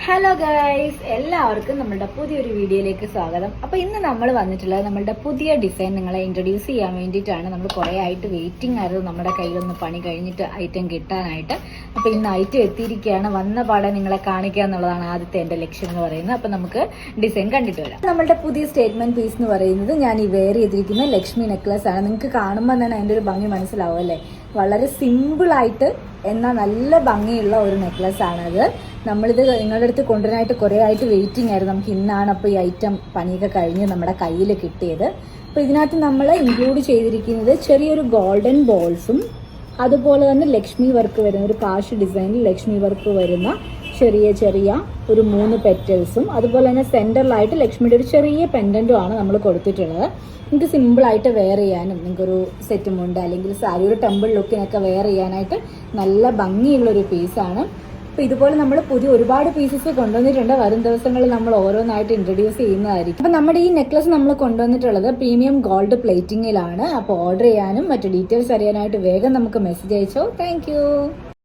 Hello guys, എല്ലാവർക്കും നമ്മുടെ പുതിയൊരു വീഡിയോയിലേക്ക് സ്വാഗതം. അപ്പോൾ ഇന്ന് നമ്മൾ വന്നിട്ടുള്ളത് നമ്മളുടെ പുതിയ ഡിസൈൻ നിങ്ങളെ ഇൻട്രൊഡ്യൂസ് ചെയ്യാൻ വേണ്ടിയിട്ടാണ്. നമ്മൾ കുറേ ആയിട്ട് വെയിറ്റിംഗ് ആയിരുന്നു നമ്മുടെ കയ്യിലൊന്ന് പണി കഴിഞ്ഞിട്ട് ഐറ്റം കിട്ടാനായിട്ട്. അപ്പോൾ ഇന്ന് ഐറ്റം എത്തിയിരിക്കുകയാണ്. വന്ന പാടെ നിങ്ങളെ കാണിക്കുക എന്നുള്ളതാണ് ആദ്യത്തെ എൻ്റെ ലക്ഷ്യം എന്ന് പറയുന്നത്. അപ്പോൾ നമുക്ക് ഡിസൈൻ കണ്ടിട്ട് വരാം. നമ്മളുടെ പുതിയ സ്റ്റേറ്റ്മെന്റ് പീസ് എന്ന് പറയുന്നത് ഞാൻ ഈ വെയർ ചെയ്തിരിക്കുന്ന ലക്ഷ്മി നെക്ലസ് ആണ്. നിങ്ങൾക്ക് കാണുമ്പോൾ തന്നെ അതിൻ്റെ ഒരു ഭംഗി മനസ്സിലാവും അല്ലേ? വളരെ സിമ്പിളായിട്ട് എന്നാൽ നല്ല ഭംഗിയുള്ള ഒരു നെക്ലസ് ആണത്. നമ്മളിത് നിങ്ങളുടെ അടുത്ത് കൊണ്ടുവരാനായിട്ട് കുറേ ആയിട്ട് വെയിറ്റിംഗ് ആയിരുന്നു. നമുക്ക് ഇന്നാണ് അപ്പോൾ ഈ ഐറ്റം പണിയൊക്കെ കഴിഞ്ഞ് നമ്മുടെ കയ്യിൽ കിട്ടിയത്. അപ്പോൾ ഇതിനകത്ത് നമ്മൾ ഇൻക്ലൂഡ് ചെയ്തിരിക്കുന്നത് ചെറിയൊരു ഗോൾഡൻ ബോൾസും അതുപോലെ തന്നെ ലക്ഷ്മി വർക്ക് വരുന്ന ഒരു കാശ് ഡിസൈനിൽ ലക്ഷ്മി വർക്ക് വരുന്ന ചെറിയ ചെറിയ ഒരു 3 പെറ്റൽസും അതുപോലെ തന്നെ സെൻറ്ററിലായിട്ട് ലക്ഷ്മിയുടെ ഒരു ചെറിയ പെൻഡൻറ്റും ആണ് നമ്മൾ കൊടുത്തിട്ടുള്ളത്. നിങ്ങൾക്ക് സിമ്പിളായിട്ട് വെയർ ചെയ്യാനും നിങ്ങൾക്കൊരു സെറ്റുമുണ്ട് അല്ലെങ്കിൽ സാരി ഒരു ടെമ്പിൾ ലുക്കിനൊക്കെ വെയർ ചെയ്യാനായിട്ട് നല്ല ഭംഗിയുള്ളൊരു പീസാണ്. അപ്പോൾ ഇതുപോലെ നമ്മൾ പുതിയ ഒരുപാട് പീസസ് കൊണ്ടുവന്നിട്ടുണ്ട്. വരും ദിവസങ്ങളിൽ നമ്മൾ ഓരോന്നായിട്ട് ഇൻട്രൊഡ്യൂസ് ചെയ്യുന്നതായിരിക്കും. അപ്പോൾ നമ്മുടെ ഈ നെക്ലസ് നമ്മൾ കൊണ്ടുവന്നിട്ടുള്ളത് പ്രീമിയം ഗോൾഡ് പ്ലേറ്റിങ്ങിലാണ്. അപ്പോൾ ഓർഡർ ചെയ്യാനും മറ്റു ഡീറ്റെയിൽസ് അറിയാനായിട്ട് വേഗം നമുക്ക് മെസ്സേജ് അയച്ചോ. താങ്ക്